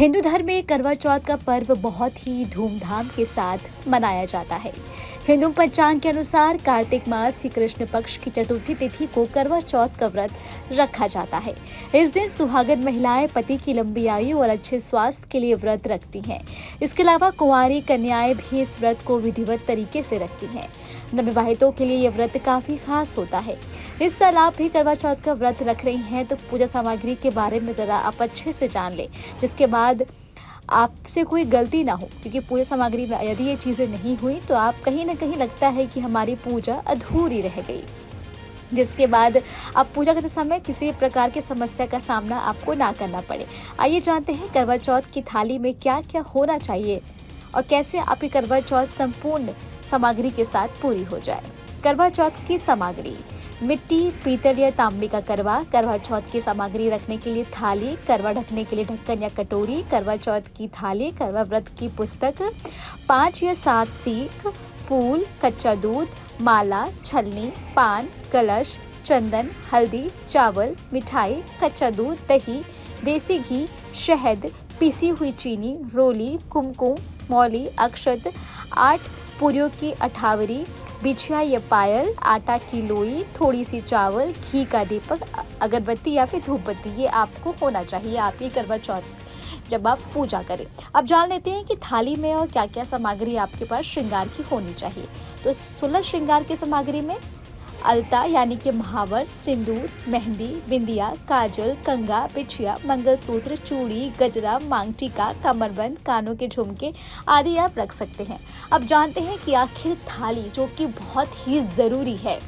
हिंदू धर्म में करवा चौथ का पर्व बहुत ही धूमधाम के साथ मनाया जाता है। हिंदू पंचांग के अनुसार कार्तिक मास की कृष्ण पक्ष की चतुर्थी तिथि को करवा चौथ का व्रत रखा जाता है। इस दिन सुहागन महिलाएं पति की लंबी आयु और अच्छे स्वास्थ्य के लिए व्रत रखती हैं। इसके अलावा कुंवारी कन्याएं भी इस व्रत को विधिवत तरीके से रखती हैं। नवविवाहितों के लिए यह व्रत काफी खास होता है। इस साल आप भी करवा चौथ का व्रत रख रही हैं तो पूजा सामग्री के बारे में जरा आप अच्छे से जान लें, जिसके बाद आपसे कोई गलती ना हो, क्योंकि पूजा सामग्री में यदि ये चीजें नहीं हुई तो आप कहीं ना कहीं लगता है कि हमारी पूजा अधूरी रह गई, जिसके बाद आप पूजा करते समय किसी प्रकार की समस्या का सामना आपको ना करना पड़े। आइए जानते हैं करवा चौथ की थाली में क्या क्या होना चाहिए और कैसे आपकी करवा चौथ संपूर्ण सामग्री के साथ पूरी हो जाए। करवा चौथ की सामग्री: मिट्टी, पीतल या तांबे का करवा चौथ की सामग्री रखने के लिए थाली, करवा ढकने के लिए ढक्कन या कटोरी, करवा चौथ की थाली, करवा व्रत की पुस्तक, 5 या 7 सीख, फूल, कच्चा दूध, माला, छलनी, पान, कलश, चंदन, हल्दी, चावल, मिठाई, कच्चा दूध, दही, देसी घी, शहद, पिसी हुई चीनी, रोली, कुमकुम, मौली, अक्षत, 8 पूरियों की अठावरी, बिछिया या पायल, आटा की लोई, थोड़ी सी चावल, घी का दीपक, अगरबत्ती या फिर धूप बत्ती, ये आपको होना चाहिए आपकी करवा चौथ जब आप पूजा करें। अब जान लेते हैं कि थाली में और क्या क्या सामग्री आपके पास श्रृंगार की होनी चाहिए। तो 16 श्रृंगार की सामग्री में अलता यानी कि महावर, सिंदूर, मेहंदी, बिंदिया, काजल, कंगा, बिछिया, मंगलसूत्र, चूड़ी, गजरा, मांग टीका, कमरबंद, कानों के झुमके आदि आप रख सकते हैं। अब जानते हैं कि आखिर थाली, जो कि बहुत ही जरूरी है,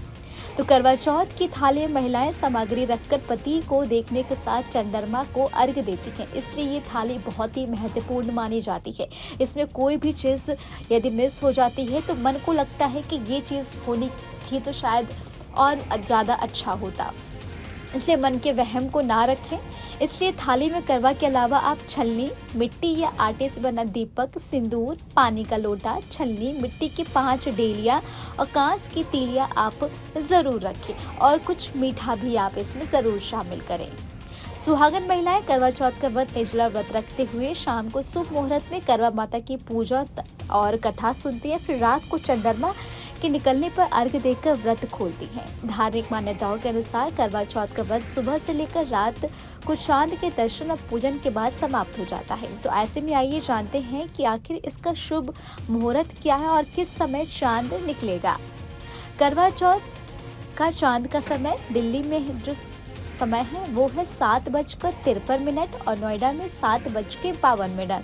तो करवा चौथ की थाली में महिलाएं सामग्री रखकर पति को देखने के साथ चंद्रमा को अर्घ्य देती हैं, इसलिए ये थाली बहुत ही महत्वपूर्ण मानी जाती है। इसमें कोई भी चीज़ यदि मिस हो जाती है तो मन को लगता है कि ये चीज़ होनी थी तो शायद और ज़्यादा अच्छा होता, इसलिए मन के वहम को ना रखें। इसलिए थाली में करवा के अलावा आप छलनी, मिट्टी या आटे से बना दीपक, सिंदूर, पानी का लोटा, छलनी, मिट्टी की 5 डेलियाँ और कांस की तीलियाँ आप ज़रूर रखें और कुछ मीठा भी आप इसमें ज़रूर शामिल करें। सुहागन महिलाएं करवा चौथ का व्रत निर्जला व्रत रखते हुए शाम को शुभ मुहूर्त में करवा माता की पूजा और कथा सुनती है, फिर रात को चंद्रमा के निकलने पर अर्घ्य देकर व्रत खोलती हैं। धार्मिक मान्यताओं के अनुसार करवा चौथ का व्रत सुबह से लेकर रात को चांद के दर्शन और पूजन के बाद समाप्त हो जाता है। तो ऐसे में आइए जानते हैं कि आखिर इसका शुभ मुहूर्त क्या है और किस समय चांद निकलेगा। करवा चौथ का चांद का समय दिल्ली में जो समय है वो है 7:53 और नोएडा में 7:52।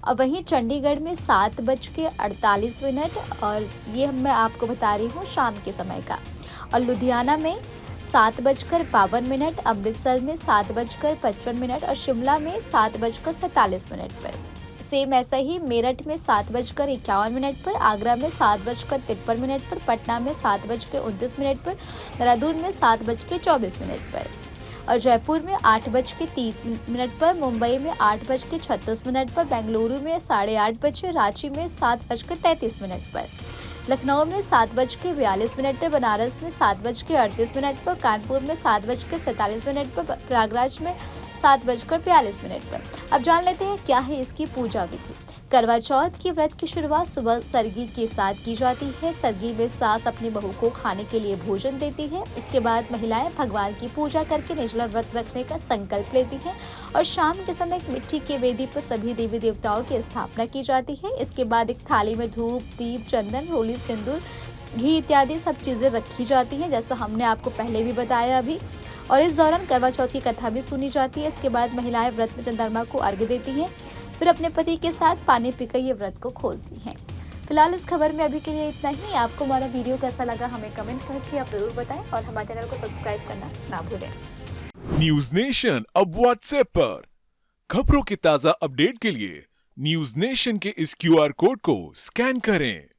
और वहीं चंडीगढ़ में 7:48 और ये मैं आपको बता रही हूँ शाम के समय का। और लुधियाना में 7:52, अमृतसर में 7:55 और शिमला में 7:47 पर। सेम ऐसा ही मेरठ में 7:51 पर, आगरा में 7:53 पर, पटना में 7:29 पर, देहरादून में 7:24 पर और जयपुर में 8:03 पर, मुंबई में 8:36 पर, बेंगलुरु में 8:30 रांची में 7:33 पर, लखनऊ में 7:42 पर, बनारस में 7:38 पर, कानपुर में 7:47 पर, प्रयागराज में 7:42 पर। अब जान लेते हैं क्या है इसकी पूजा विधि। करवा चौथ की व्रत की शुरुआत सुबह सरगी के साथ की जाती है। सरगी में सास अपनी बहू को खाने के लिए भोजन देती है। इसके बाद महिलाएं भगवान की पूजा करके निर्जला व्रत रखने का संकल्प लेती हैं और शाम के समय एक मिट्टी की वेदी पर सभी देवी देवताओं की स्थापना की जाती है। इसके बाद एक थाली में धूप, दीप, चंदन, रोली, सिंदूर, घी इत्यादि सब चीज़ें रखी जाती हैं, जैसा हमने आपको पहले भी बताया अभी। और इस दौरान करवा चौथ की कथा भी सुनी जाती है। इसके बाद महिलाएं व्रत में चंद्रमा को अर्घ्य देती हैं, फिर अपने पति के साथ पानी पीकर ये व्रत को खोलती हैं। फिलहाल इस खबर में अभी के लिए इतना ही। आपको हमारा वीडियो कैसा लगा हमें कमेंट करके आप जरूर बताएं और हमारे चैनल को सब्सक्राइब करना ना भूलें। न्यूज नेशन अब व्हाट्सएप पर खबरों की ताजा अपडेट के लिए न्यूज नेशन के इस QR कोड को स्कैन करें।